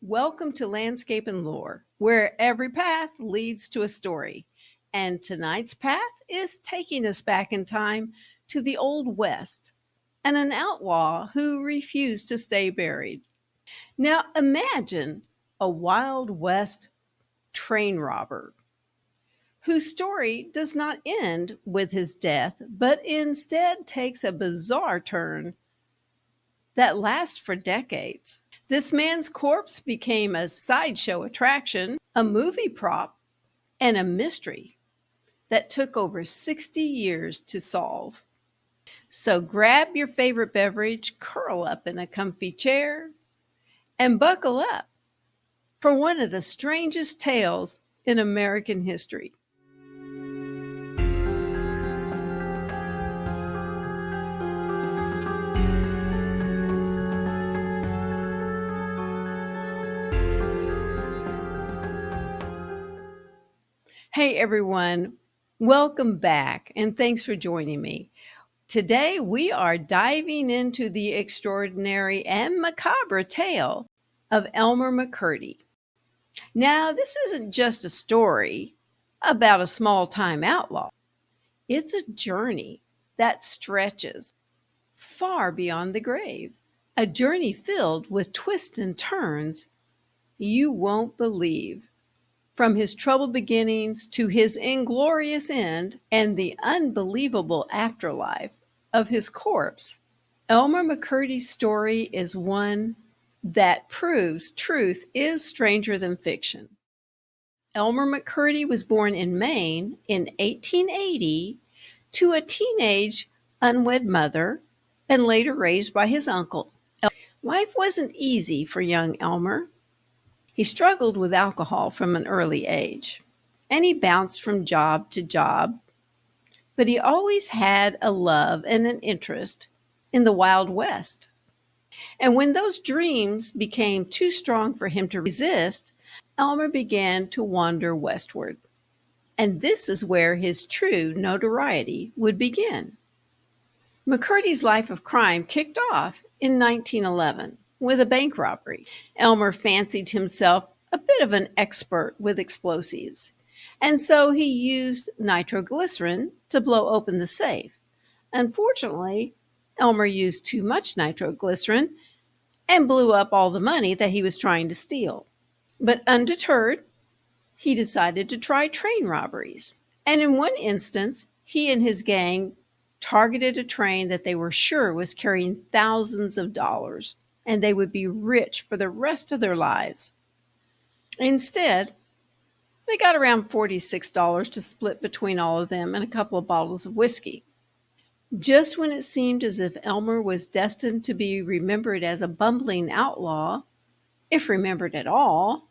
Welcome to Landscape and Lore, where every path leads to a story. And tonight's path is taking us back in time to the Old West and an outlaw who refused to stay buried. Now imagine a Wild West train robber whose story does not end with his death, but instead takes a bizarre turn that lasts for decades. This man's corpse became a sideshow attraction, a movie prop, and a mystery that took over 60 years to solve. So grab your favorite beverage, curl up in a comfy chair, and buckle up for one of the strangest tales in American history. Hey everyone, welcome back and thanks for joining me. Today we are diving into the extraordinary and macabre tale of Elmer McCurdy. Now, this isn't just a story about a small time outlaw, it's a journey that stretches far beyond the grave, a journey filled with twists and turns you won't believe. From his troubled beginnings to his inglorious end and the unbelievable afterlife of his corpse, Elmer McCurdy's story is one that proves truth is stranger than fiction. Elmer McCurdy was born in Maine in 1880 to a teenage unwed mother and later raised by his uncle. Life wasn't easy for young Elmer. He struggled with alcohol from an early age, and he bounced from job to job, but he always had a love and an interest in the Wild West. And when those dreams became too strong for him to resist, Elmer began to wander westward. And this is where his true notoriety would begin. McCurdy's life of crime kicked off in 1911 with a bank robbery. Elmer fancied himself a bit of an expert with explosives, and so he used nitroglycerin to blow open the safe. Unfortunately, Elmer used too much nitroglycerin and blew up all the money that he was trying to steal. But undeterred, he decided to try train robberies. And in one instance, he and his gang targeted a train that they were sure was carrying thousands of dollars, and they would be rich for the rest of their lives. Instead, they got around $46 to split between all of them and a couple of bottles of whiskey. Just when it seemed as if Elmer was destined to be remembered as a bumbling outlaw, if remembered at all,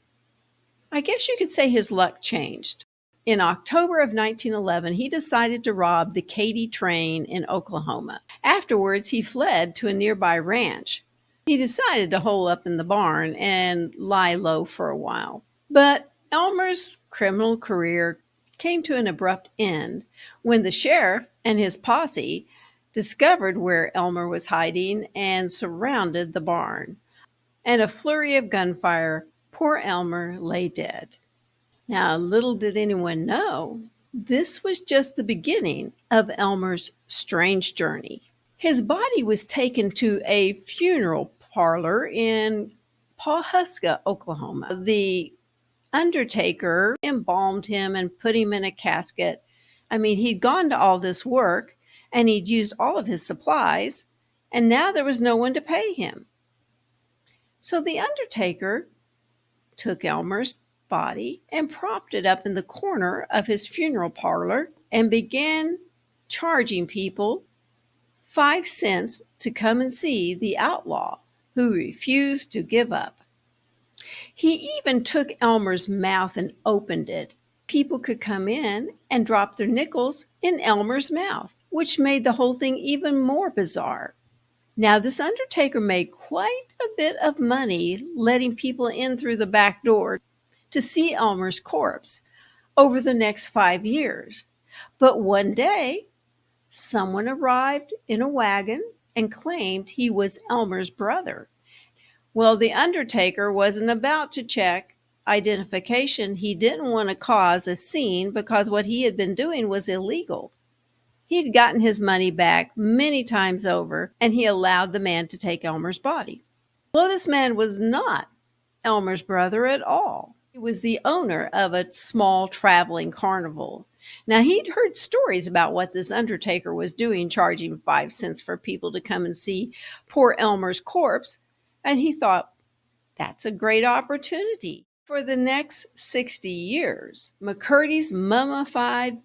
I guess you could say his luck changed. In October of 1911, he decided to rob the Katy train in Oklahoma. Afterwards, he fled to a nearby ranch. He decided to hole up in the barn and lie low for a while. But Elmer's criminal career came to an abrupt end when the sheriff and his posse discovered where Elmer was hiding and surrounded the barn. And a flurry of gunfire, poor Elmer lay dead. Now, little did anyone know, this was just the beginning of Elmer's strange journey. His body was taken to a funeral parlor in Pawhuska, Oklahoma. The undertaker embalmed him and put him in a casket. I mean, he'd gone to all this work and he'd used all of his supplies, and now there was no one to pay him. So the undertaker took Elmer's body and propped it up in the corner of his funeral parlor and began charging people 5 cents to come and see the outlaw who refused to give up. He even took Elmer's mouth and opened it. People could come in and drop their nickels in Elmer's mouth, which made the whole thing even more bizarre. Now, this undertaker made quite a bit of money letting people in through the back door to see Elmer's corpse over the next 5 years. But one day, someone arrived in a wagon and claimed he was Elmer's brother. Well, the undertaker wasn't about to check identification. He didn't want to cause a scene because what he had been doing was illegal. He'd gotten his money back many times over, and he allowed the man to take Elmer's body. Well, this man was not Elmer's brother at all. He was the owner of a small traveling carnival. Now, he'd heard stories about what this undertaker was doing, charging 5 cents for people to come and see poor Elmer's corpse, and he thought, that's a great opportunity. For the next 60 years, McCurdy's mummified,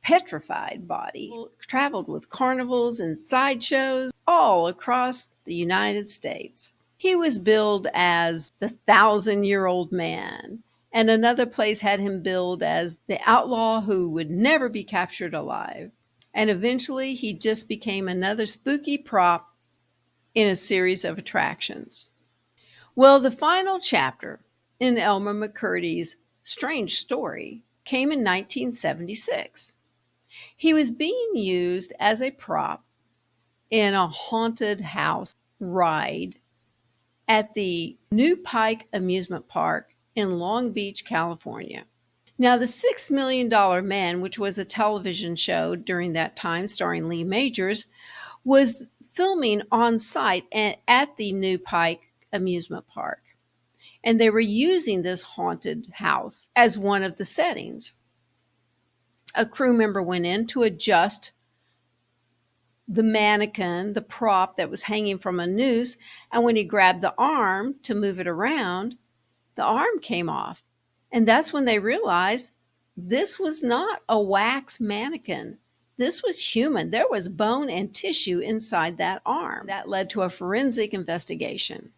petrified body traveled with carnivals and sideshows all across the United States. He was billed as the 1,000-year-old man, and another place had him billed as the outlaw who would never be captured alive. And eventually, he just became another spooky prop in a series of attractions. Well, the final chapter in Elmer McCurdy's strange story came in 1976. He was being used as a prop in a haunted house ride at the New Pike Amusement Park in Long Beach, California. Now, the $6 Million Man, which was a television show during that time starring Lee Majors, was filming on site at the New Pike Amusement Park. And they were using this haunted house as one of the settings. A crew member went in to adjust the mannequin, the prop that was hanging from a noose, and when he grabbed the arm to move it around, the arm came off. And that's when they realized this was not a wax mannequin. This was human. There was bone and tissue inside that arm. That led to a forensic investigation.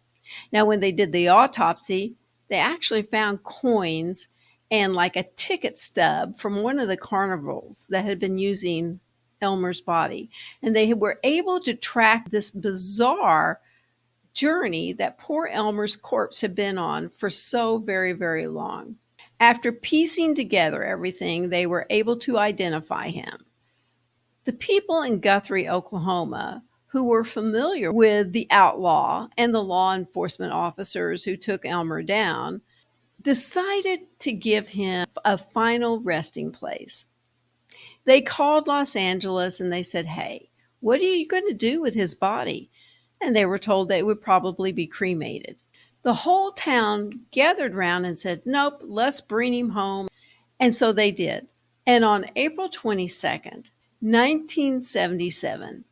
Now, when they did the autopsy, they actually found coins and like a ticket stub from one of the carnivals that had been using Elmer's body. And they were able to track this bizarre journey that poor Elmer's corpse had been on for so very, very long. After piecing together everything, they were able to identify him. The people in Guthrie, Oklahoma, who were familiar with the outlaw and the law enforcement officers who took Elmer down, decided to give him a final resting place. They called Los Angeles and they said, hey, what are you going to do with his body? And they were told they would probably be cremated. The whole town gathered round and said, nope, let's bring him home. And so they did. And on April 22nd, 1977,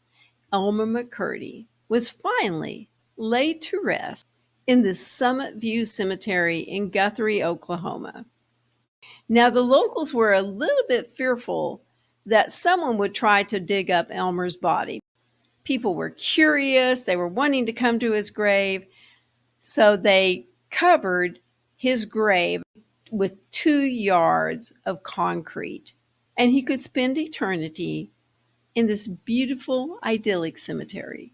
Elmer McCurdy was finally laid to rest in the Summit View Cemetery in Guthrie, Oklahoma. Now, the locals were a little bit fearful that someone would try to dig up Elmer's body. People were curious. They were wanting to come to his grave. So they covered his grave with 2 yards of concrete. And he could spend eternity in this beautiful, idyllic cemetery.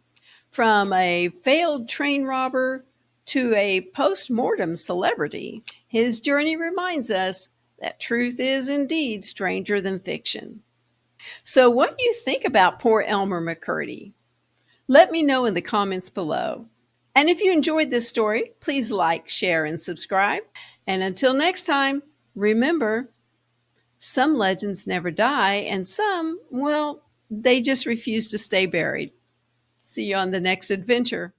From a failed train robber to a post-mortem celebrity, his journey reminds us that truth is indeed stranger than fiction. So what do you think about poor Elmer McCurdy? Let me know in the comments below. And if you enjoyed this story, please like, share, and subscribe. And until next time, remember, some legends never die, and some, well, they just refuse to stay buried. See you on the next adventure.